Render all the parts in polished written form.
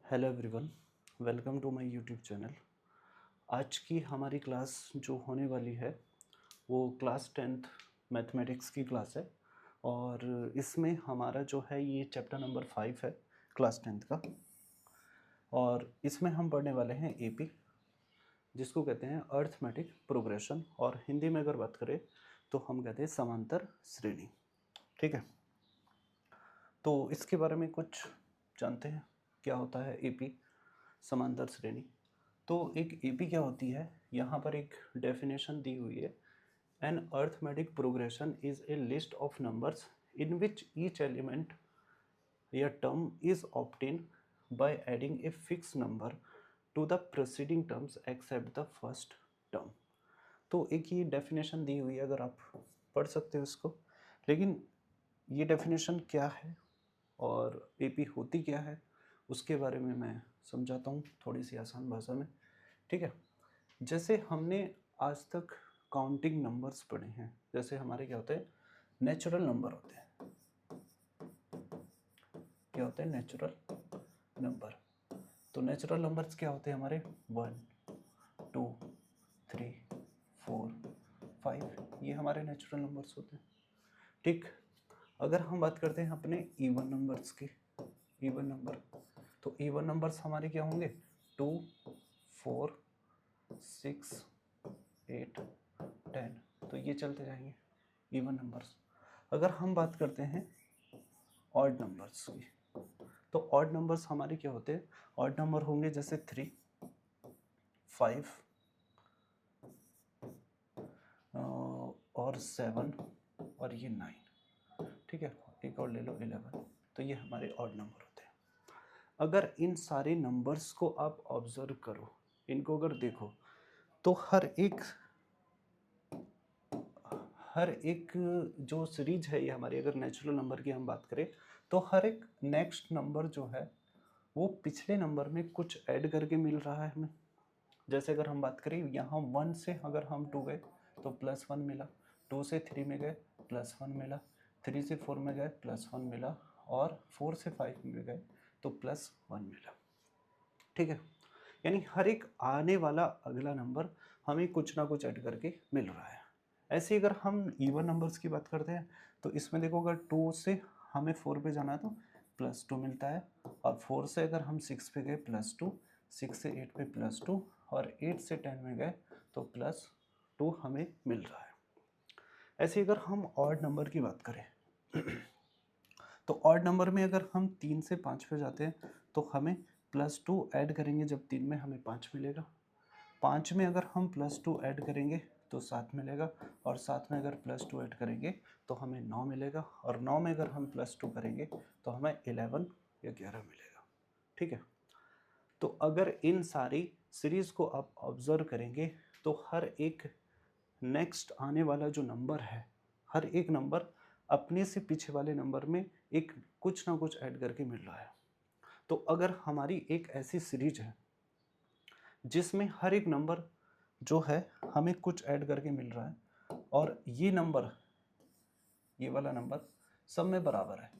Hello everyone, welcome to my YouTube channel. आज की हमारी क्लास जो होने वाली है वो क्लास 10th मैथमेटिक्स की क्लास है और इसमें हमारा जो है ये चैप्टर नंबर 5 है क्लास 10th का। और इसमें हम पढ़ने वाले हैं एपी, जिसको कहते हैं अर्थमेटिक प्रोग्रेशन, और हिंदी में अगर बात करें तो हम कहते हैं समांतर श्रेणी। ठीक है, तो इसके बारे में कुछ जानते हैं, क्या होता है एपी, समांतर श्रेणी। तो एक एपी क्या होती है, यहाँ पर एक डेफिनेशन दी हुई है। An arithmetic progression is a list of numbers in which each element या term is obtain by adding a fix number to the preceding terms except the first term. तो एक ये डेफिनेशन दी हुई है, अगर आप पढ़ सकते हो इसको। लेकिन ये डेफिनेशन क्या है और एपी होती क्या है उसके बारे में मैं समझाता हूँ थोड़ी सी आसान भाषा में। ठीक है, जैसे हमने आज तक काउंटिंग नंबर्स पढ़े हैं, जैसे हमारे क्या होते हैं, नेचुरल नंबर होते हैं। क्या होते हैं? Natural number. तो नेचुरल नंबर्स क्या होते हैं हमारे? 1, 2, 3, 4, 5, ये हमारे नेचुरल नंबर्स होते हैं। ठीक, अगर हम बात करते हैं अपने इवन नंबर्स की, इवन नंबर, तो इवन नंबर्स हमारे क्या होंगे? 2, 4, 6, 8, 10, तो ये चलते जाएंगे इवन नंबर्स। अगर हम बात करते हैं ऑड नंबर्स की, तो ऑड नंबर्स हमारे क्या होते हैं? ऑड नंबर होंगे जैसे 3, 5 और 7 और ये 9। ठीक है, एक और ले लो 11। तो ये हमारे ऑड नंबर होते हैं। अगर इन सारे नंबर्स को आप ऑब्जर्व करो, इनको अगर देखो, तो हर एक जो सीरीज है ये हमारी, अगर नेचुरल नंबर की हम बात करें, तो हर एक नेक्स्ट नंबर जो है वो पिछले नंबर में कुछ ऐड करके मिल रहा है हमें। जैसे अगर हम बात करें, यहाँ 1 से अगर हम 2 गए तो +1 मिला, 2 से 3 में गए +1 मिला, 3 से 4 में गए +1 मिला, और 4 से 5 में गए तो +1 मिला। ठीक है, यानी हर एक आने वाला अगला नंबर हमें कुछ ना कुछ ऐड करके मिल रहा है। ऐसे अगर हम इवन नंबर्स की बात करते हैं, तो इसमें देखो, अगर 2 से हमें 4 पे जाना है तो +2 मिलता है, और 4 से अगर हम 6 पे गए +2, 6 से 8 पे +2, और 8 से 10 में गए तो +2 हमें मिल रहा है। ऐसे अगर हम ऑड नंबर की बात करें तो ऑड नंबर में अगर हम 3 से 5 पे जाते हैं तो हमें +2 ऐड करेंगे, जब 3 में हमें 5 मिलेगा। 5 में अगर हम +2 ऐड करेंगे तो 7 मिलेगा, और 7 में अगर +2 ऐड करेंगे तो हमें 9 मिलेगा, और 9 में अगर हम +2 करेंगे तो हमें 11 या 11 मिलेगा। ठीक है, तो अगर इन सारी सीरीज को आप ऑब्जर्व करेंगे तो हर एक नेक्स्ट आने वाला जो नंबर है, हर एक नंबर अपने से पीछे वाले नंबर में एक कुछ ना कुछ ऐड करके मिल रहा है। तो अगर हमारी एक ऐसी सीरीज है जिसमें हर एक नंबर जो है हमें कुछ ऐड करके मिल रहा है, और ये नंबर, ये वाला नंबर सब में बराबर है,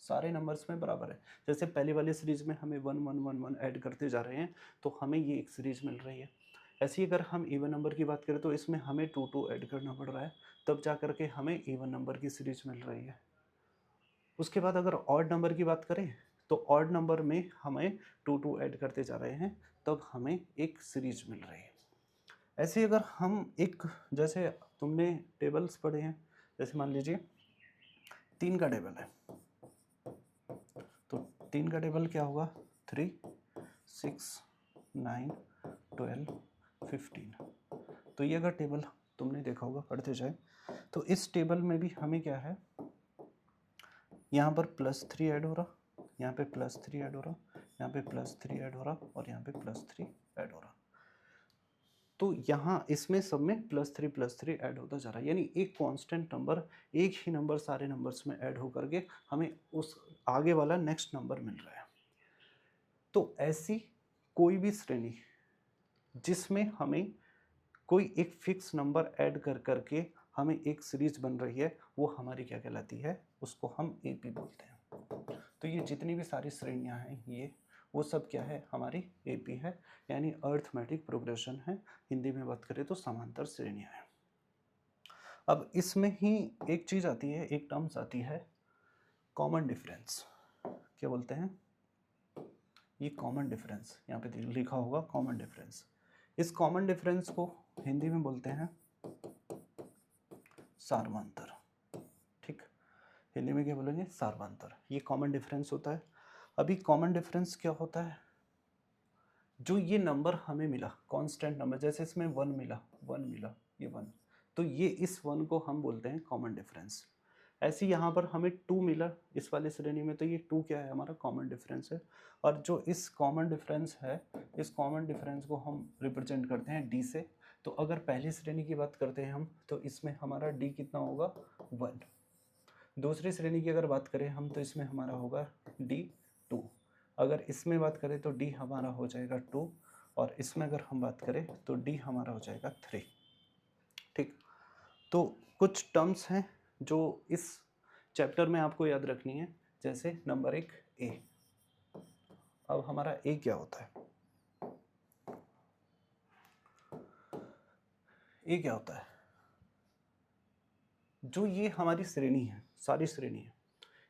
सारे नंबर्स में बराबर है। जैसे पहले वाली सीरीज में हमें 1 1 1 1 ऐड करते जा रहे हैं तो हमें ये एक सीरीज मिल रही है। ऐसे ही अगर हम इवन नंबर की बात करें तो इसमें हमें 2 2 ऐड करना पड़ रहा है, तब जा करके हमें इवन नंबर की सीरीज मिल रही है। उसके बाद अगर ऑड नंबर की बात करें तो ऑड नंबर में हमें 2 2 ऐड करते जा रहे हैं, तब हमें एक सीरीज मिल रही है। ऐसे ही अगर हम एक, जैसे तुमने टेबल्स पढ़े हैं, जैसे मान लीजिए 3 का टेबल है, तो 3 का टेबल क्या होगा? 3, 6, 9, 12, 15। तो ये अगर टेबल तुमने देखा होगा पढ़ते जाए, तो इस टेबल में भी हमें क्या है, यहाँ पर +3 ऐड हो रहा, यहाँ पे +3 ऐड हो रहा, यहाँ पे +3 ऐड हो रहा, और यहाँ पे +3 ऐड हो रहा। तो यहाँ इसमें सब में +3 ऐड होता जा रहा है, यानी एक कांस्टेंट नंबर, एक ही नंबर सारे नंबर्स में ऐड होकर के हमें उस आगे वाला नेक्स्ट नंबर मिल रहा है। तो ऐसी कोई भी श्रेणी जिसमें हमें कोई एक फिक्स नंबर ऐड कर करके हमें एक सीरीज बन रही है, वो हमारी क्या कहलाती है? उसको हम एपी बोलते हैं। तो ये जितनी भी सारी श्रेणियां हैं ये, वो सब क्या है, हमारी एपी है, यानी अर्थमेटिक प्रोग्रेशन है। हिंदी में बात करें तो समांतर श्रेणियाँ हैं। अब इसमें ही एक चीज़ आती है, एक टर्म्स आती है कॉमन डिफरेंस। क्या बोलते हैं, ये कॉमन डिफरेंस, यहाँ पे लिखा होगा कॉमन डिफरेंस। इस कॉमन डिफरेंस को हिंदी में बोलते हैं सार्वंतर। ठीक, हिंदी में क्या बोलेंगे, सार्वंतर। ये कॉमन डिफरेंस होता है। अभी कॉमन डिफरेंस क्या होता है, जो ये नंबर हमें मिला कांस्टेंट नंबर, जैसे इसमें 1 मिला, 1 मिला, ये 1, तो ये इस 1 को हम बोलते हैं कॉमन डिफरेंस। ऐसे यहाँ पर हमें 2 मिला इस वाले श्रेणी में, तो ये 2 क्या है, हमारा कॉमन डिफरेंस है। और जो इस कॉमन डिफरेंस है, इस कॉमन डिफरेंस को हम रिप्रेजेंट करते हैं डी से। तो अगर पहली श्रेणी की बात करते हैं हम, तो इसमें हमारा डी कितना होगा, 1। दूसरी श्रेणी की अगर बात करें हम, तो इसमें हमारा होगा डी 2। अगर इसमें बात करें तो डी हमारा हो जाएगा 2, और इसमें अगर हम बात करें तो डी हमारा हो जाएगा 3। ठीक, तो कुछ टर्म्स हैं जो इस चैप्टर में आपको याद रखनी है, जैसे नंबर 1 ए। अब हमारा ए क्या होता है, ए क्या होता है, जो ये हमारी श्रेणी है, सारी श्रेणी है,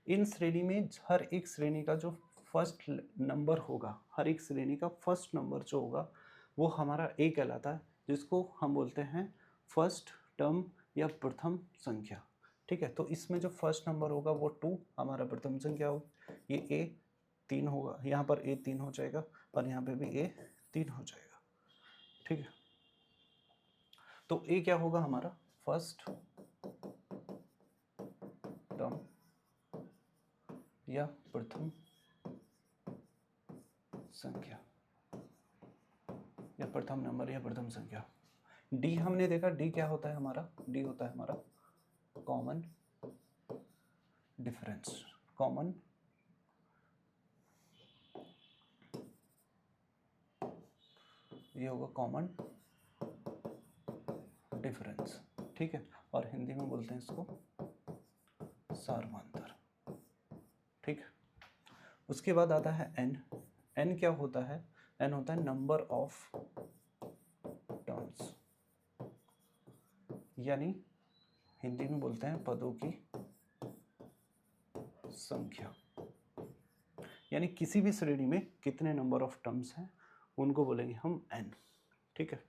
इन श्रेणी में हर एक श्रेणी का जो फर्स्ट नंबर होगा, हर एक श्रेणी का फर्स्ट नंबर जो होगा वो हमारा ए कहलाता है, जिसको हम बोलते हैं फर्स्ट टर्म या प्रथम संख्या। ठीक है, तो इसमें जो फर्स्ट नंबर होगा वो 2 हमारा प्रथम संख्या होगा, ये ए 3 होगा, यहाँ पर ए 3 हो जाएगा, और यहाँ पे भी ए 3 हो जाएगा। ठीक है, तो ए क्या होगा हमारा, फर्स्ट टर्म या प्रथम संख्या, या प्रथम नंबर या प्रथम संख्या। डी हमने देखा, डी क्या होता है हमारा, डी होता है हमारा कॉमन डिफरेंस। कॉमन ये होगा कॉमन डिफरेंस। ठीक है, और हिंदी में बोलते हैं इसको सार्वंतर। ठीक, उसके बाद आता है एन। एन क्या होता है, एन होता है नंबर ऑफ टर्म्स, यानी हिंदी में बोलते हैं पदों की संख्या, यानी किसी भी श्रेणी में कितने नंबर ऑफ टर्म्स हैं उनको बोलेंगे हम एन। ठीक है,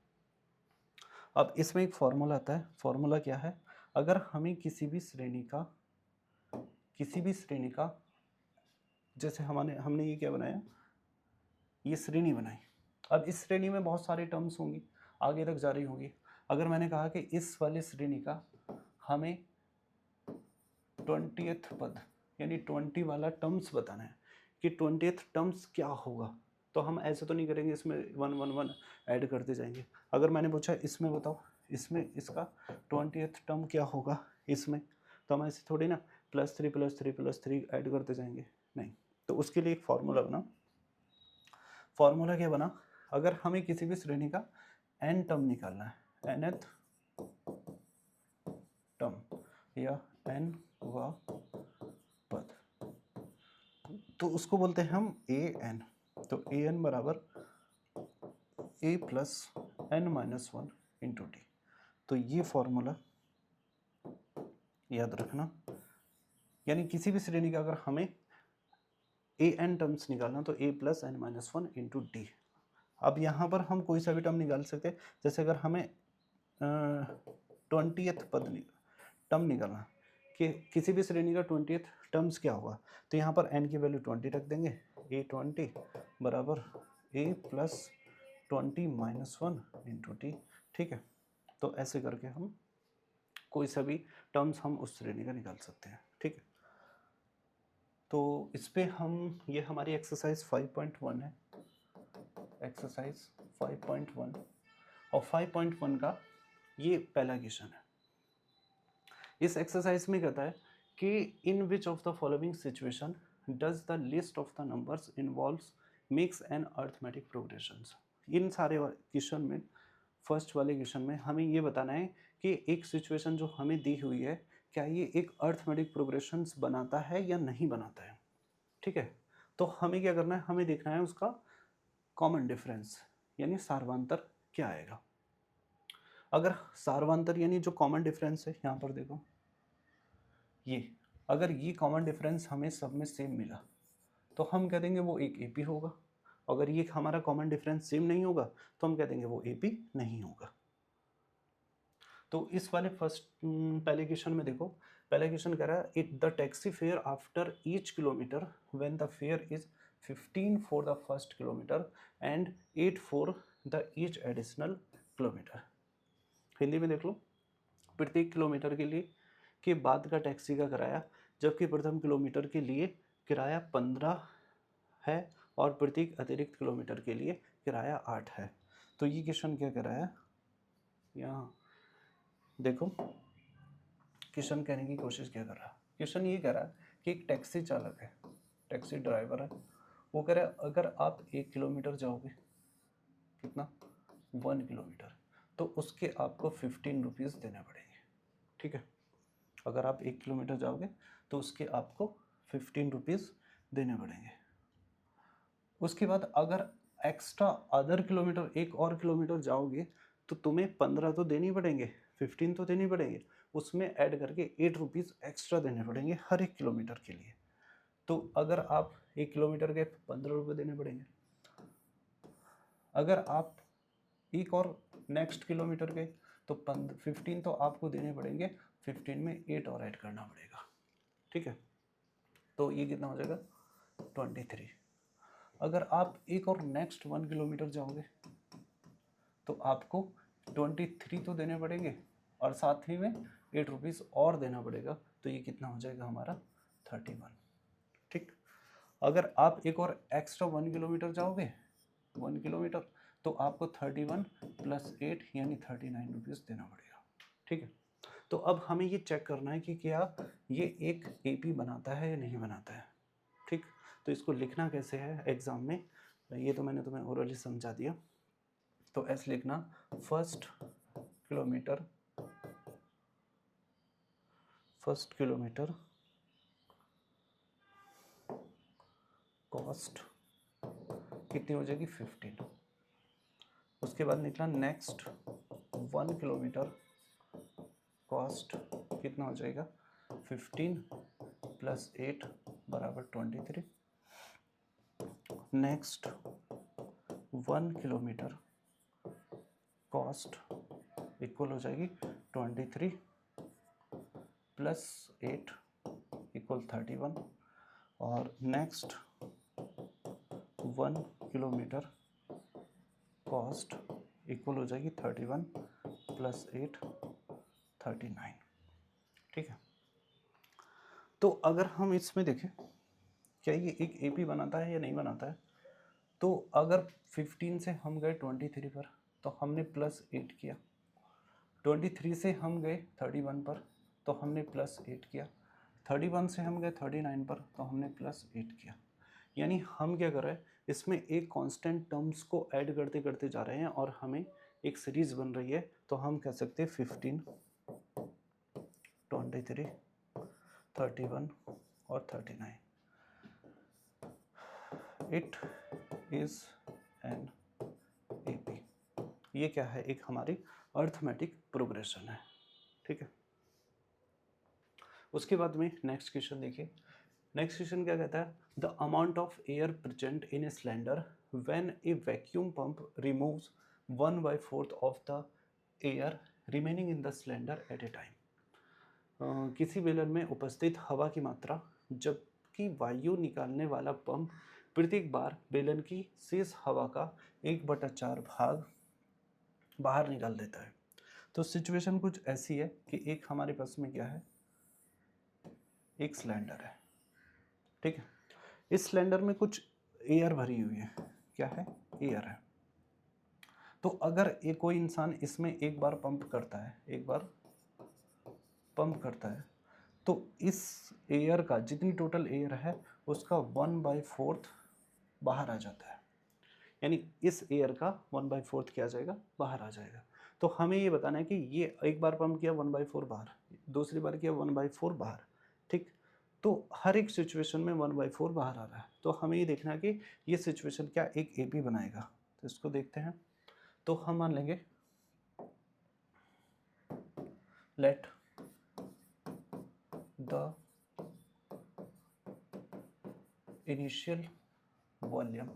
अब इसमें एक फॉर्मूला आता है। फॉर्मूला क्या है, अगर हमें किसी भी श्रेणी का जैसे हमने ये क्या बनाया, ये श्रेणी बनाई। अब इस श्रेणी में बहुत सारे टर्म्स होंगी, आगे तक जा रही होंगी। अगर मैंने कहा कि इस वाले श्रेणी का हमें 20th पद यानी 20 वाला टर्म्स बताना है कि 20th टर्म्स क्या होगा, तो हम ऐसे तो नहीं करेंगे इसमें 1 1 1 ऐड करते जाएंगे। अगर मैंने पूछा इसमें बताओ, इसमें इसका 20th टर्म क्या होगा इसमें, तो हम ऐसे थोड़ी ना +3 +3 +3 ऐड करते जाएंगे, नहीं। तो उसके लिए एक फॉर्मूला बना। फॉर्मूला क्या बना, अगर हमें किसी भी श्रेणी का n टर्म निकालना है, nth टर्म या n वा पद, तो उसको बोलते हैं हम an। तो an बराबर a plus n-1 into D. तो ये फॉर्मूला याद रखना, यानी किसी भी श्रेणी का अगर हमें an टर्म्स निकालना तो a plus n-1 into D. अब यहाँ पर हम कोई सा भी टर्म निकाल सकते हैं, जैसे अगर हमें 20th टर्म निकालना कि किसी भी श्रेणी का 20th टर्म्स क्या होगा, तो यहाँ पर n की वैल्यू 20 रख देंगे, a20 बराबर a प्लस 20-1 इंटू टी। ठीक है, तो ऐसे करके हम कोई सा भी टर्म्स हम उस श्रेणी का निकाल सकते हैं। ठीक है, तो इस पे हम, ये हमारी एक्सरसाइज 5.1 है, एक्सरसाइज 5.1, और 5.1 का ये पहला क्वेश्चन है। इस एक्सरसाइज में कहता है कि in which of the following situation does the list of the numbers involves makes an arithmetic progressions. इन सारे क्वेश्चन में, फर्स्ट वाले क्वेश्चन में हमें ये बताना है कि एक सिचुएशन जो हमें दी हुई है, क्या ये एक अर्थमेटिक प्रोग्रेशंस बनाता है या नहीं बनाता है। ठीक है, तो हमें क्या करना है, हमें देखना है उसका कॉमन डिफरेंस यानी सार्वंतर क्या आएगा। अगर सार्वंतर यानी जो कॉमन डिफरेंस है, यहाँ पर देखो ये, अगर ये कॉमन डिफरेंस हमें सब में सेम मिला तो हम कह देंगे वो एक एपी होगा। अगर ये हमारा कॉमन डिफरेंस सेम नहीं होगा तो हम कह देंगे वो एपी नहीं होगा। तो इस वाले पहले क्वेश्चन में देखो, पहला क्वेश्चन कह रहा है it the taxi fare after each kilometre when the fair is 15 for the first kilometre and 8 for the each additional kilometre. Hindi में देख लो, प्रत्येक किलोमीटर के लिए के बाद का टैक्सी का किराया, जबकि प्रथम किलोमीटर के लिए किराया 15 है और प्रत्येक अतिरिक्त किलोमीटर के लिए किराया 8 है। तो ये क्वेश्चन क्या कर रहा है, यहाँ देखो क्वेश्चन कहने की कोशिश क्या कर रहा है। क्वेश्चन ये कह रहा है कि एक टैक्सी चालक है, टैक्सी ड्राइवर है, वो कह रहा है अगर आप 1 किलोमीटर जाओगे, कितना 1 किलोमीटर, तो उसके आपको 15 रुपीज़ देने पड़ेंगे। ठीक है, अगर आप 1 किलोमीटर जाओगे तो उसके आपको 15 रुपीज़ देने पड़ेंगे। उसके बाद अगर एक्स्ट्रा अदर किलोमीटर, एक और किलोमीटर जाओगे तो तुम्हें 15 तो देने पड़ेंगे, 15 तो देने पड़ेंगे, उसमें ऐड करके 8 रुपीज़ एक्स्ट्रा देने पड़ेंगे हर एक किलोमीटर के लिए। तो अगर आप 1 किलोमीटर के 15 रुपये देने पड़ेंगे, अगर आप एक और नेक्स्ट किलोमीटर के तो 15 तो आपको देने पड़ेंगे, 15 में 8 और ऐड करना पड़ेगा। ठीक है, तो ये कितना हो जाएगा 23। अगर आप एक और नेक्स्ट 1 किलोमीटर जाओगे तो आपको 23 तो देने पड़ेंगे और साथ ही में 8 रुपीज़ और देना पड़ेगा, तो ये कितना हो जाएगा हमारा 31। ठीक, अगर आप एक और एक्स्ट्रा 1 किलोमीटर जाओगे, 1 किलोमीटर, तो आपको 31 प्लस 8 यानी 39 रुपीज़ देना पड़ेगा। ठीक है, तो अब हमें ये चेक करना है कि क्या ये एक एपी बनाता है या नहीं बनाता है। ठीक, तो इसको लिखना कैसे है एग्ज़ाम में, ये तो मैंने तुम्हें ओरली समझा दिया। तो ऐसे लिखना, फर्स्ट किलोमीटर कॉस्ट कितनी हो जाएगी 15। उसके बाद निकला नेक्स्ट 1 किलोमीटर कॉस्ट कितना हो जाएगा 15 प्लस 8 बराबर 23। नेक्स्ट 1 किलोमीटर कॉस्ट इक्वल हो जाएगी 23 प्लस 8 इक्वल 31। और नेक्स्ट 1 किलोमीटर कॉस्ट इक्वल हो जाएगी 31 प्लस 8 39। ठीक है, तो अगर हम इसमें देखें क्या ये एक एपी बनाता है या नहीं बनाता है, तो अगर 15 से हम गए 23 पर तो हमने प्लस 8 किया, 23 से हम गए 31 पर तो हमने प्लस 8 किया, 31 से हम गए 39 पर तो हमने प्लस 8 किया। यानी हम क्या कर रहे हैं, इसमें एक कांस्टेंट टर्म्स को ऐड करते करते जा रहे हैं और हमें एक सीरीज बन रही है। तो हम कह सकते हैं 15, 23, 31 और 39, इट इज एन एपी। ये क्या है, एक हमारी अर्थमेटिक प्रोग्रेशन है। ठीक है, उसके बाद में नेक्स्ट क्वेश्चन देखिए। नेक्स्ट क्वेश्चन क्या कहता है, the amount of air present in a cylinder when A vacuum pump removes 1/4 of the air remaining in the cylinder eight A time. किसी बेलन में उपस्थित हवा की मात्रा जबकि वायु निकालने वाला पंप प्रत्येक बार बेलन की शेष हवा का 1/4 भाग बाहर निकाल देता है। तो सिचुएशन कुछ ऐसी है कि एक हमारे पास में क्या है, एक सिलेंडर है। ठीक है, इस सिलेंडर में कुछ एयर भरी हुई है, क्या है, एयर है। तो अगर एक कोई इंसान इसमें एक बार पंप करता है, एक बार पंप करता है, तो इस एयर का जितनी टोटल एयर है उसका 1/4 बाहर आ जाता है। यानी इस एयर का 1/4 क्या आ जाएगा, बाहर आ जाएगा। तो हमें ये बताना है कि ये एक बार पंप किया 1/4 बाहर, दूसरी बार किया 1/4 बाहर। ठीक, तो हर एक सिचुएशन में 1/4 बाहर आ रहा है, तो हमें ये देखना है कि ये सिचुएशन क्या एक AP बनाएगा। तो इसको देखते हैं। तो हम मान लेंगे let the initial volume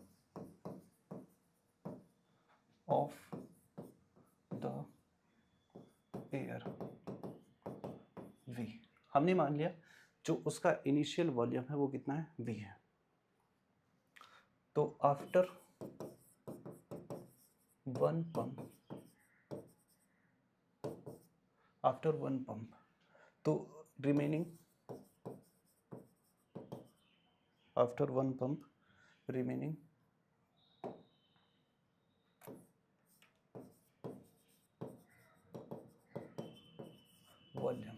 of the air V। हमने मान लिया जो उसका इनिशियल वॉल्यूम है वो कितना है, V है। तो आफ्टर वन पंप तो remaining after one pump remaining volume.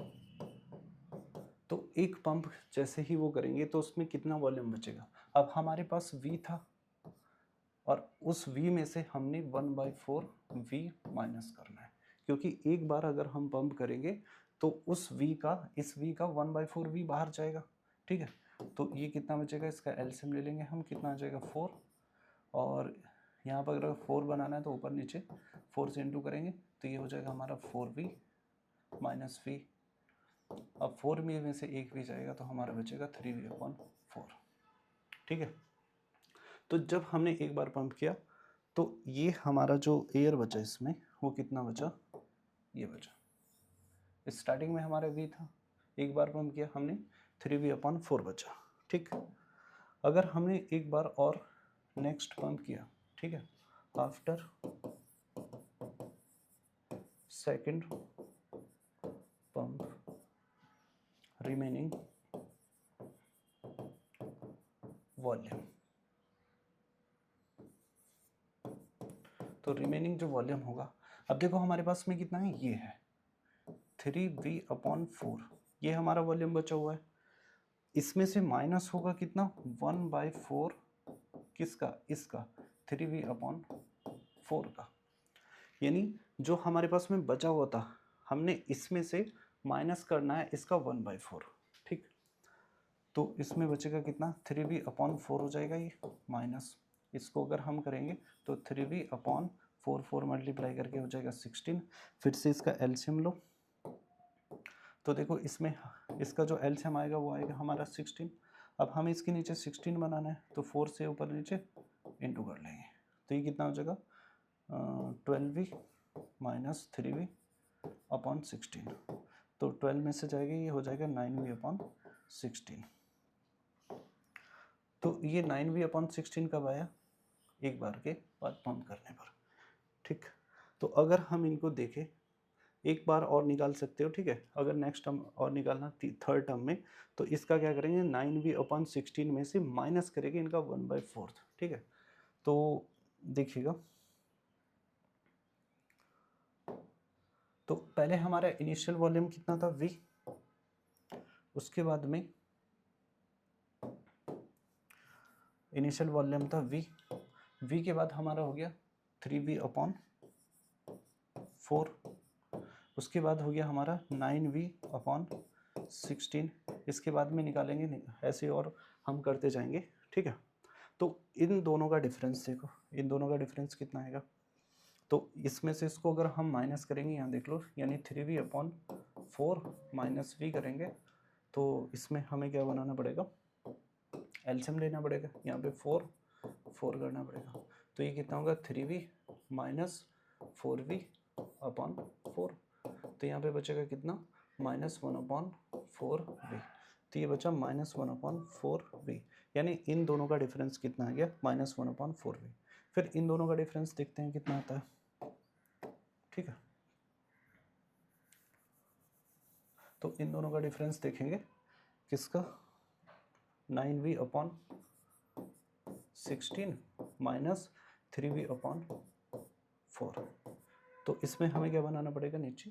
तो एक पंप जैसे ही वो करेंगे तो उसमें कितना वॉल्यूम बचेगा। अब हमारे पास V था और उस V में से हमने 1/4 V माइनस करना है, क्योंकि एक बार अगर हम पंप करेंगे तो उस V का इस V का 1/4 V बाहर जाएगा। ठीक है, तो ये कितना बचेगा, इसका एलसीएम ले लेंगे हम, कितना आ जाएगा 4। और यहाँ पर अगर 4 बनाना है तो ऊपर नीचे 4 से इंटू करेंगे तो ये हो जाएगा हमारा 4V माइनस V। अब 4V में से एक भी जाएगा तो हमारा बचेगा 3V/4। ठीक है, तो जब हमने एक बार पंप किया तो ये हमारा जो एयर बचा इसमें वो कितना बचा, ये बचा। स्टार्टिंग में हमारा V था, एक बार पंप किया हमने 3V/4 बचा। ठीक, अगर हमने एक बार और नेक्स्ट पंप किया, ठीक है, after second pump remaining volume, तो रिमेनिंग जो वॉल्यूम होगा, अब देखो हमारे पास में कितना है, ये है 3V/4, ये हमारा वॉल्यूम बचा हुआ है। इसमें से माइनस होगा कितना, 1/4 किसका, इसका 3V/4 का, यानी जो हमारे पास में बचा हुआ था हमने इसमें से माइनस करना है इसका 1/4। ठीक, तो इसमें बचेगा कितना, 3V/4 हो जाएगा ये, माइनस इसको अगर हम करेंगे तो 3V/4 मल्टीप्लाई करके हो जाएगा 16। फिर से इसका एलसीएम लो, तो देखो इसमें इसका जो एलसीएम आएगा वो आएगा हमारा 16। अब हमें इसके नीचे 16 बनाना है तो 4 से ऊपर नीचे इंटू कर लेंगे, तो ये कितना हो जाएगा 12V माइनस 3V/16। तो 12 में से जाएगा ये हो जाएगा 9V/16। तो ये 9V/16 कब आया, एक बार के बाद पंप करने पर। ठीक, तो अगर हम इनको देखें, एक बार और निकाल सकते हो। ठीक है, अगर नेक्स्ट टर्म और निकालना थर्ड टर्म में, तो इसका क्या करेंगे, 9V/16 में से माइनस करेंगे इनका 1/4। ठीक है, तो देखिएगा, तो पहले हमारा इनिशियल वॉल्यूम कितना था, V, उसके बाद में इनिशियल वॉल्यूम था V के बाद हमारा हो गया 3V/4, उसके बाद हो गया हमारा 9V/16, इसके बाद में निकालेंगे ऐसे और हम करते जाएंगे। ठीक है, तो इन दोनों का डिफरेंस देखो, इन दोनों का डिफरेंस कितना आएगा, तो इसमें से इसको अगर हम माइनस करेंगे, यहाँ देख लो, यानी 3V/4 माइनस V करेंगे तो इसमें हमें क्या बनाना पड़ेगा, एलसीएम लेना पड़ेगा, यहाँ पे 4 करना पड़ेगा, तो ये कितना होगा 3V माइनस 4V/4, तो यहाँ पे बचेगा कितना, -1/4V, तो ये बचा -1/4V, यानी इन दोनों का डिफरेंस कितना आ गया, -1/4V। फिर इन दोनों का डिफरेंस देखते हैं कितना आता है। ठीक है, तो इन दोनों का डिफरेंस देखेंगे, किसका, 9V/16 माइनस 3V/4, तो इसमें हमें क्या बनाना पड़ेगा, नीचे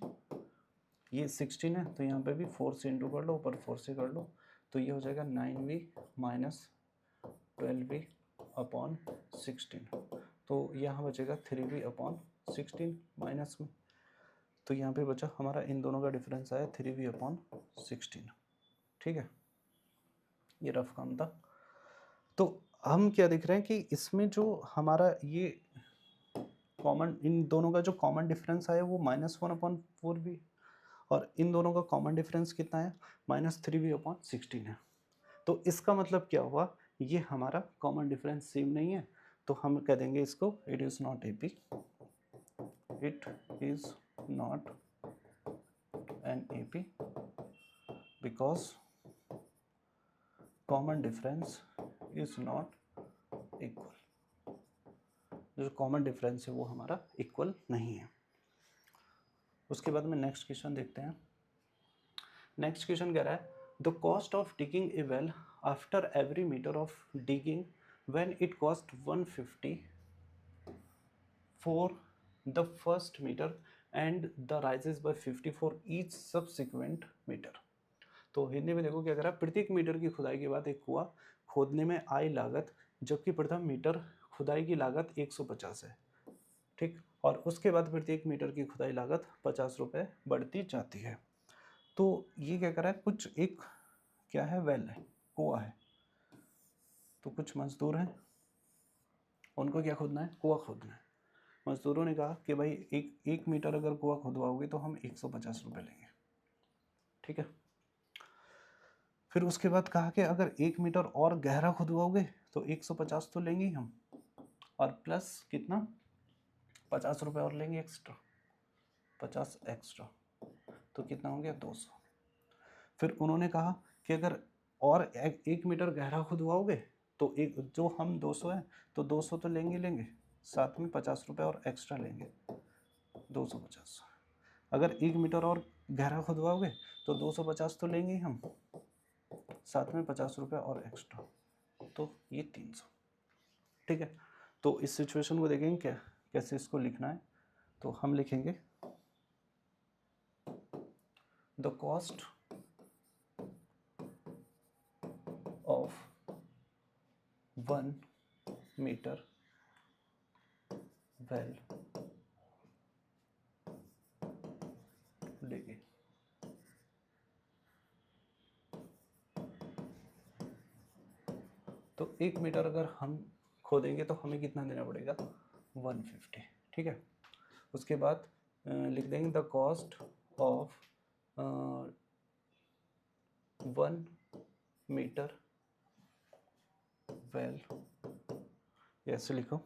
ये 16 है तो यहाँ पे भी 4 से इंटू कर लो, ऊपर 4 से कर लो, तो ये हो जाएगा 9V माइनस 12V/16, तो यहाँ बचेगा 3V/16 माइनस में, तो यहाँ पे बचा हमारा, इन दोनों का डिफरेंस आया 3V/16। ठीक है, ये रफ काम था। तो हम क्या देख रहे हैं कि इसमें जो हमारा ये कॉमन, इन दोनों का जो कॉमन डिफरेंस आया वो -1/4 भी, और इन दोनों का कॉमन डिफरेंस कितना है, -3v/16 है। तो इसका मतलब क्या हुआ, ये हमारा कॉमन डिफरेंस सेम नहीं है, तो हम कह देंगे इसको it is not AP, it is not an AP because common difference is not equal. जो कॉमन डिफरेंस है वो हमारा इक्वल नहीं है। उसके बाद में नेक्स्ट क्वेश्चन देखते हैं। नेक्स्ट क्वेश्चन कह रहा है the cost of digging a well after every metre of digging when it cost 150 for the first metre and the rises by 50 for each subsequent metre. तो हिंदी में देखो क्या कह रहा है, प्रत्येक मीटर की खुदाई के बाद एक कुआं खोदने में आई लागत, जबकि प्रथम मीटर खुदाई की लागत 150 है, ठीक, और उसके बाद प्रत्येक मीटर की खुदाई लागत 50 रुपये बढ़ती जाती है। तो ये क्या कर रहा है, कुछ एक क्या है, वेल है, कुआं है, तो कुछ मजदूर हैं, उनको क्या खोदना है, कुआं खोदना है। मजदूरों ने कहा कि भाई एक मीटर अगर कुआं खुदवाओगे तो हम 150 रुपये लेंगे, ठीक है। फिर उसके बाद कहा कि अगर 1 मीटर और गहरा खुदवाओगे तो 150 तो लेंगे ही हम, और प्लस कितना, 50 रुपये और लेंगे एक्स्ट्रा, 50 एक्स्ट्रा, तो कितना हो गया, 200। फिर उन्होंने कहा कि अगर और 1 मीटर गहरा खुदवाओगे तो एक जो हम 200 है तो 200 तो लेंगे लेंगे, साथ में 50 रुपये और एक्स्ट्रा लेंगे, 250। अगर 1 मीटर और गहरा खुदवाओगे तो 250 तो लेंगे ही हम, साथ में 50 रुपये और एक्स्ट्रा, तो ये 300, ठीक है। तो इस सिचुएशन को देखेंगे क्या, कैसे इसको लिखना है। तो हम लिखेंगे the cost of 1 metre well digging. तो 1 मीटर अगर हम खोदेंगे तो हमें कितना देना पड़ेगा, 150, ठीक है। उसके बाद लिख देंगे the cost of 1 metre well, ऐसे लिखो,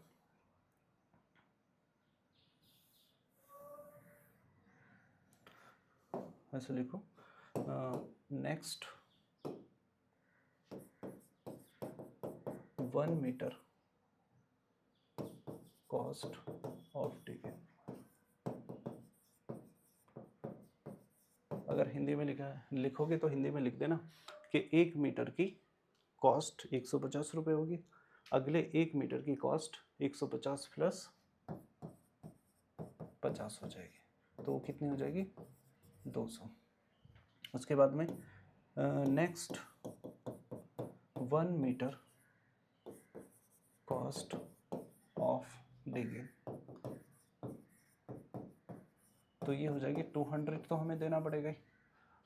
ऐसे लिखो। Next 1 metre cost of digging. अगर हिंदी में लिखोगे तो हिंदी में लिख देना कि 1 मीटर की कॉस्ट 150 रुपये होगी, अगले 1 मीटर की कॉस्ट 150 प्लस 50 हो जाएगी, तो वो कितनी हो जाएगी, 200। उसके बाद में next 1 metre cost of digging, तो ये हो जाएगी 200, तो हमें देना पड़ेगा ही,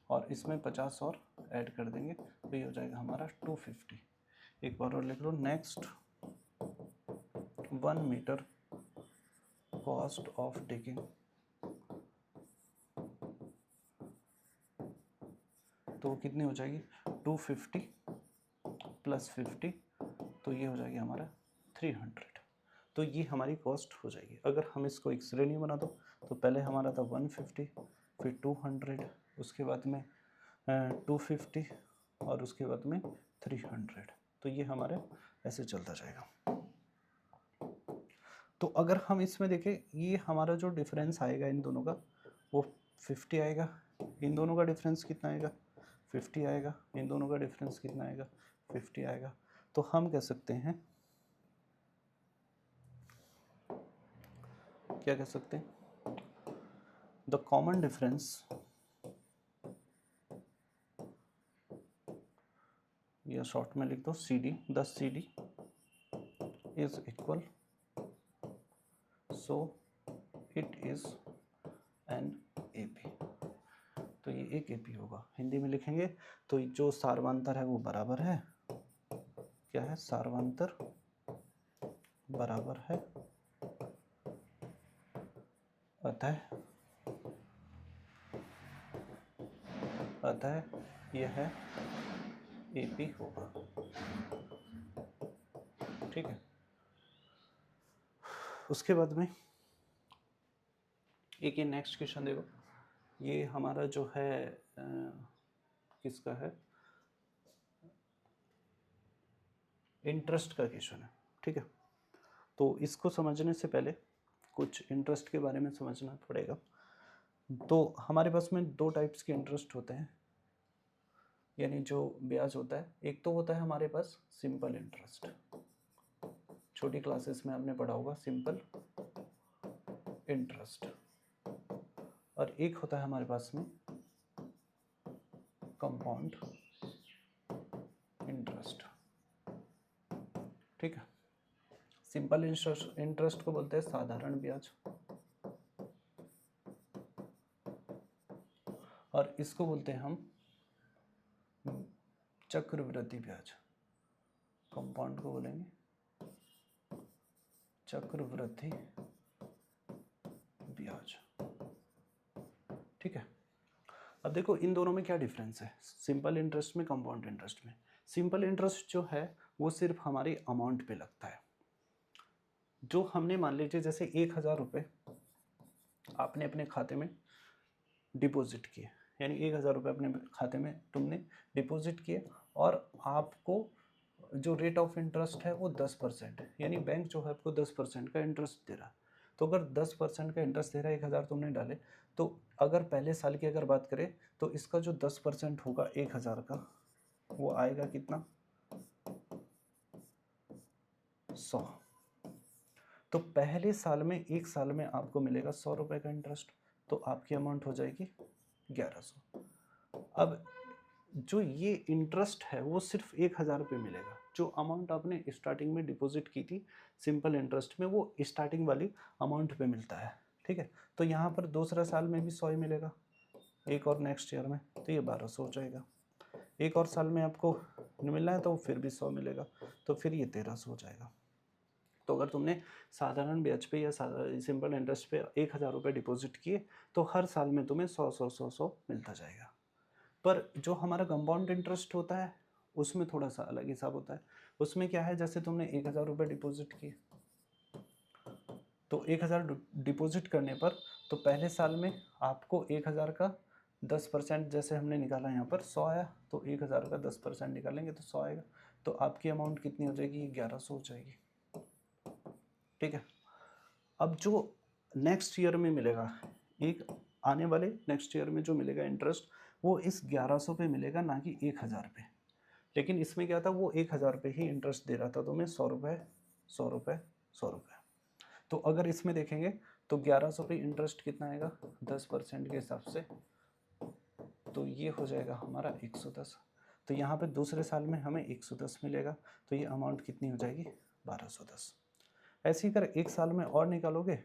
और इसमें 50 और ऐड कर देंगे, तो ये हो जाएगा हमारा 250। एक बार और लिख लो, next 1 metre cost of digging, तो कितनी हो जाएगी, 250 प्लस 50, तो ये हो जाएगी हमारा 300। तो ये हमारी कॉस्ट हो जाएगी। अगर हम इसको एक श्रेणी बना दो तो पहले हमारा था 150, फिर 200, उसके बाद में 250 और उसके बाद में 300, तो ये हमारे ऐसे चलता जाएगा। तो अगर हम इसमें देखें, ये हमारा जो डिफरेंस आएगा इन दोनों का वो 50 आएगा, इन दोनों का डिफरेंस कितना आएगा, 50 आएगा, इन दोनों का डिफरेंस कितना आएगा, 50 आएगा। तो हम कह सकते हैं, क्या कह सकते हैं, द कॉमन डिफरेंस, या शॉर्ट में लिख दो CD, the CD is equal, so it is an AP। तो ये एक AP होगा। हिंदी में लिखेंगे तो जो सारवांतर है वो बराबर है, क्या है, सार्वंतर बराबर है अतः यह एपी होगा। ठीक है, उसके बाद में एक ये नेक्स्ट क्वेश्चन देखो, ये हमारा जो है किसका है, इंटरेस्ट का क्वेश्चन है। ठीक है, तो इसको समझने से पहले कुछ इंटरेस्ट के बारे में समझना पड़ेगा। तो हमारे पास में दो टाइप्स के इंटरेस्ट होते हैं, यानी जो ब्याज होता है, एक तो होता है हमारे पास सिंपल इंटरेस्ट, छोटी क्लासेस में आपने पढ़ा होगा सिंपल इंटरेस्ट, और एक होता है हमारे पास में कंपाउंड इंटरेस्ट। ठीक है, सिंपल इंटरेस्ट को बोलते हैं साधारण ब्याज, और इसको बोलते हैं हम चक्रवृद्धि ब्याज। कंपाउंड को बोलेंगे चक्रवृद्धि ब्याज। ठीक है, अब देखो इन दोनों में क्या डिफरेंस है, सिंपल इंटरेस्ट में, कंपाउंड इंटरेस्ट में। सिंपल इंटरेस्ट जो है वो सिर्फ हमारी अमाउंट पे लगता है। जो हमने मान लीजिए जैसे 1000 रुपये आपने अपने खाते में डिपॉजिट किए, यानी 1000 रुपये अपने खाते में तुमने डिपॉजिट किए, और आपको जो रेट ऑफ इंटरेस्ट है वो 10% है, यानी बैंक जो है आपको 10% का इंटरेस्ट दे रहा है। तो अगर 10% का इंटरेस्ट दे रहा है, 1000 तुमने डाले, तो अगर पहले साल की अगर बात करें तो इसका जो 10% होगा 1000 का, वो आएगा कितना, 100। तो पहले साल में, एक साल में आपको मिलेगा 100 रुपये का इंटरेस्ट, तो आपकी अमाउंट हो जाएगी 1100। अब जो ये इंटरेस्ट है वो सिर्फ 1000 रुपये मिलेगा, जो अमाउंट आपने स्टार्टिंग में डिपॉजिट की थी सिंपल इंटरेस्ट में, वो स्टार्टिंग वाली अमाउंट पे मिलता है। ठीक है, तो यहाँ पर दूसरा साल में भी 100 ही मिलेगा, एक और नेक्स्ट ईयर में, तो ये 1200 हो जाएगा। एक और साल में आपको मिलना है तो फिर भी 100 मिलेगा, तो फिर ये 1300 हो जाएगा। तो अगर तुमने साधारण ब्याज पे या सिंपल इंटरेस्ट पे 1000 रुपये डिपॉजिट किए, तो हर साल में तुम्हें 100 मिलता जाएगा। पर जो हमारा कंपाउंड इंटरेस्ट होता है उसमें थोड़ा सा अलग हिसाब होता है। उसमें क्या है, जैसे तुमने 1000 रुपये डिपॉजिट किए, तो 1000 डिपॉजिट करने पर तो पहले साल में आपको 1000 का 10%, जैसे हमने निकाला यहाँ पर 100 आया, तो 1000 का 10% निकालेंगे तो 100 आएगा, तो आपकी अमाउंट कितनी हो जाएगी, 1100 हो जाएगी। ठीक है, अब जो नेक्स्ट ईयर में मिलेगा, एक आने वाले नेक्स्ट ईयर में जो मिलेगा इंटरेस्ट, वो इस 1100 पे मिलेगा, ना कि 1000 पे। लेकिन इसमें क्या था, वो 1000 पे ही इंटरेस्ट दे रहा था तुम्हें, 100 रुपये 100 रुपये 100 रुपये। तो अगर इसमें देखेंगे तो 1100 पे इंटरेस्ट कितना आएगा, 10% के हिसाब से, तो ये हो जाएगा हमारा 110। तो यहाँ पे दूसरे साल में हमें 110 मिलेगा, तो ये अमाउंट कितनी हो जाएगी, 1210। ऐसे ही अगर एक साल में और निकालोगे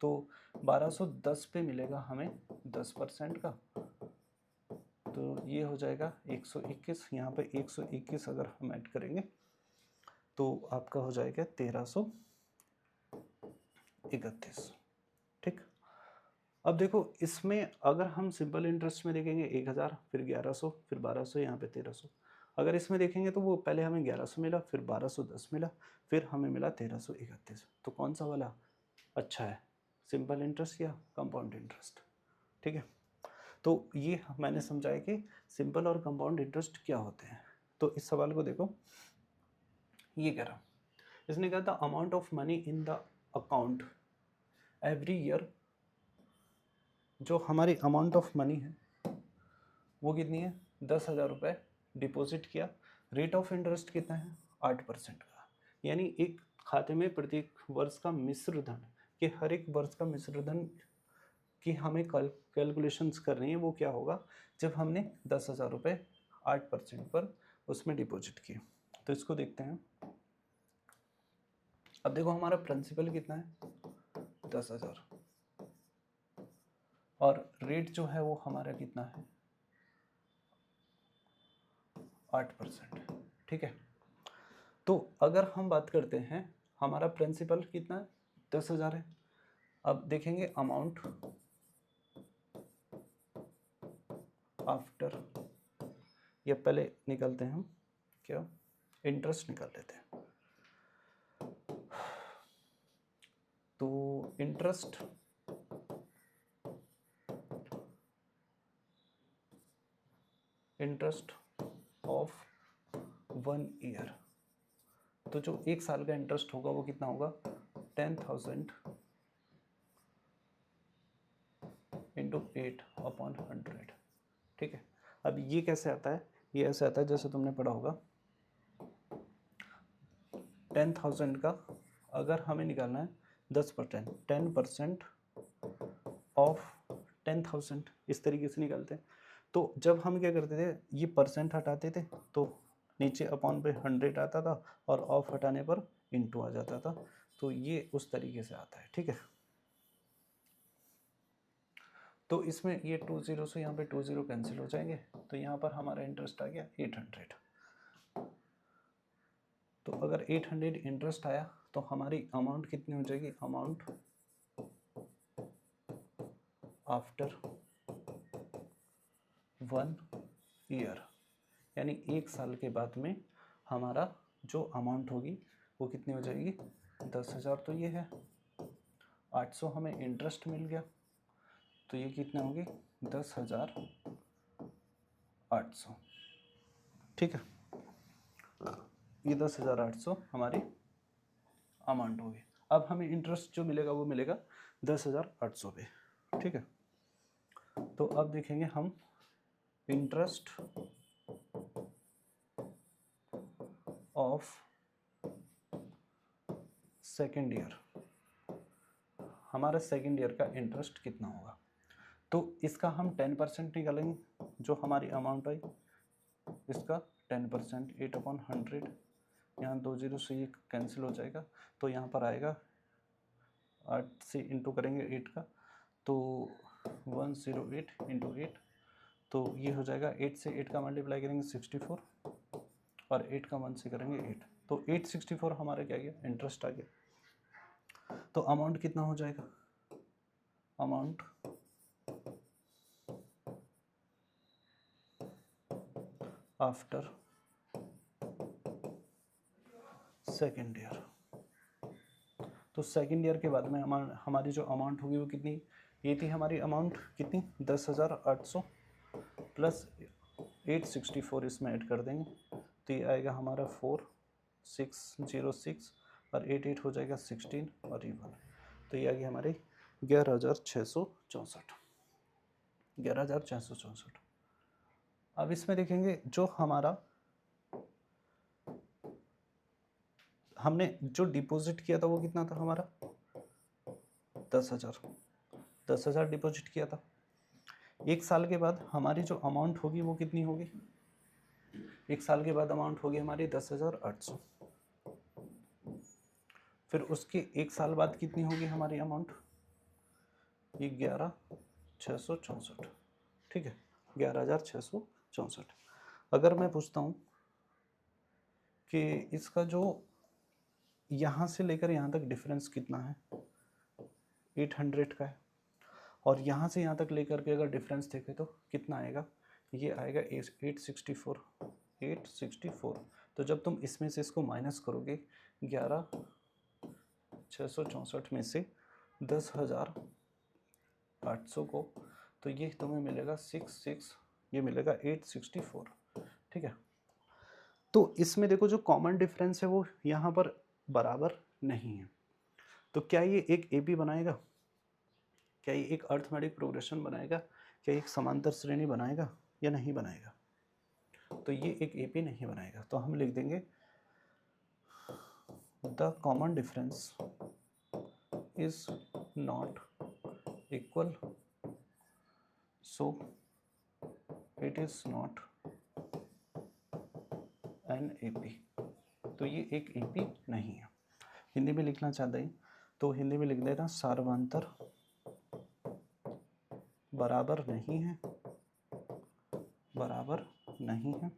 तो 1210 पे मिलेगा हमें 10% का, तो ये हो जाएगा 121। यहाँ पे 121 अगर हम ऐड करेंगे तो आपका हो जाएगा 1331। ठीक, अब देखो इसमें अगर हम सिंपल इंटरेस्ट में देखेंगे 1000, फिर 1100, फिर 1200, यहाँ पे 1300। अगर इसमें देखेंगे तो वो पहले हमें 1100 मिला, फिर 1210 मिला, फिर हमें मिला 1331। तो कौन सा वाला अच्छा है, सिंपल इंटरेस्ट या कंपाउंड इंटरेस्ट? ठीक है, तो ये मैंने समझाया कि सिंपल और कंपाउंड इंटरेस्ट क्या होते हैं। तो इस सवाल को देखो, ये कह रहा, इसने कहा था amount of money in the account every year. जो हमारी अमाउंट ऑफ मनी है वो कितनी है, 10,000 रुपये डिपॉजिट किया, रेट ऑफ इंटरेस्ट कितना है, 8% का। यानी एक खाते में प्रत्येक वर्ष का मिश्र धन, कि हर एक वर्ष का मिश्र धन की हमें कैलकुलेशंस कर रही है, वो क्या होगा, जब हमने 10,000 रुपये 8% पर उसमें डिपॉजिट किए। तो इसको देखते हैं। अब देखो हमारा प्रिंसिपल कितना है, 10,000, और रेट जो है वो हमारा कितना है, 8%। ठीक है, तो अगर हम बात करते हैं हमारा प्रिंसिपल कितना है, 10,000 है। अब देखेंगे अमाउंट आफ्टर, या पहले निकालते हैं हम क्या, इंटरेस्ट निकाल लेते हैं। तो इंटरेस्ट ऑफ 1 ईयर, तो जो 1 साल का इंटरेस्ट होगा वो कितना होगा, 10,000 इंटू 8/100। ठीक है। अब ये कैसे आता है, ये ऐसे आता है जैसे तुमने पढ़ा होगा 10,000 का अगर हमें निकालना है 10%, 10% ऑफ 10,000, इस तरीके से निकालते हैं। तो जब हम क्या करते थे, ये परसेंट हटाते थे तो नीचे अपॉन पे 100 आता था और ऑफ हटाने पर इनटू आ जाता था। तो ये उस तरीके से आता है। ठीक है। तो इसमें ये 20 से यहाँ पे 20 कैंसिल हो जाएंगे, तो यहाँ पर हमारा इंटरेस्ट आ गया 800। तो अगर 800 इंटरेस्ट आया तो हमारी अमाउंट कितनी हो जाएगी, अमाउंट आफ्टर 1 ईयर, यानी 1 साल के बाद में हमारा जो अमाउंट होगी वो कितनी हो जाएगी, 10,000 तो ये है, 800 हमें इंटरेस्ट मिल गया, तो ये कितना होगी 10,800। ठीक है। ये 10,800 हमारी अमाउंट होगी। अब हमें इंटरेस्ट जो मिलेगा वो मिलेगा 10,800 पे। ठीक है। तो अब देखेंगे हम इंटरेस्ट ऑफ सेकेंड ईयर, हमारा सेकेंड ईयर का इंटरेस्ट कितना होगा। तो इसका हम 10% निकालेंगे, जो हमारी अमाउंट आई इसका 10%, 8/100, यहाँ 20 से ये कैंसिल हो जाएगा, तो यहाँ पर आएगा 8 से इंटू करेंगे 8 का, तो 108 इंटू 8, तो ये हो जाएगा 8 से 8 का मल्टीप्लाई करेंगे 64, और 8 का 1 से करेंगे 8, तो 864 हमारा क्या गया, इंटरेस्ट आ गया। तो अमाउंट कितना हो जाएगा, अमाउंट आफ्टर सेकेंड ईयर। तो सेकेंड ईयर के बाद में हमारी जो अमाउंट होगी वो कितनी, ये थी हमारी अमाउंट कितनी, 10,800 प्लस 864 इसमें ऐड कर देंगे, तो ये आएगा हमारा 4606, और 8 हो जाएगा 16, और ये 1, तो ये आ गया हमारे 11,664, 11,664। अब इसमें देखेंगे जो हमारा हमने जो डिपॉजिट किया था वो कितना था हमारा, 10,000 डिपॉजिट किया था। 1 साल के बाद हमारी जो अमाउंट होगी वो कितनी होगी, 1 साल के बाद अमाउंट होगी हमारी 10,800। फिर उसके 1 साल बाद कितनी होगी हमारी अमाउंट, ये 11,664। ठीक है, 11,664। अगर मैं पूछता हूँ कि इसका जो यहाँ से लेकर यहाँ तक डिफरेंस कितना है, 800 का है, और यहाँ से यहाँ तक लेकर के अगर डिफरेंस देखें तो कितना आएगा, ये आएगा 864। तो जब तुम इसमें से इसको माइनस करोगे 11,664 में से 10,800 को, तो ये तुम्हें मिलेगा 66, ये मिलेगा 864। ठीक है। तो इसमें देखो जो कॉमन डिफरेंस है वो यहाँ पर बराबर नहीं है, तो क्या ये एक एपी बनाएगा, क्या ये एक अर्थमेटिक प्रोग्रेशन बनाएगा, क्या एक समांतर श्रेणी बनाएगा या नहीं बनाएगा, तो ये एक एपी नहीं बनाएगा। तो हम लिख देंगे the common difference is not equal, so it is not an AP. तो ये एक एपी नहीं है। हिंदी में लिखना चाहते हैं तो हिंदी में लिख देना सार्वंतर बराबर नहीं है, बराबर नहीं है,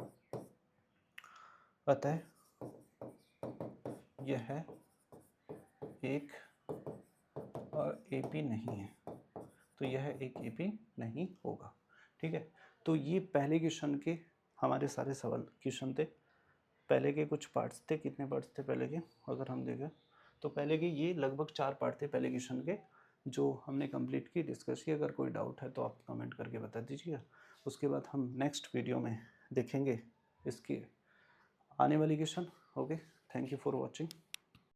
अतः यह एक और AP नहीं है, तो यह एक AP नहीं होगा। ठीक है, तो ये पहले क्वेश्चन के हमारे सारे सवाल क्वेश्चन थे। पहले के कुछ पार्ट्स थे, कितने पार्ट्स थे पहले के अगर हम देखें तो पहले के ये लगभग 4 पार्ट थे पहले क्वेश्चन के, जो हमने कंप्लीट की, डिस्कस की। अगर कोई डाउट है तो आप कमेंट करके बता दीजिएगा। उसके बाद हम नेक्स्ट वीडियो में देखेंगे इसकी आने वाली question. Okay, thank you for watching.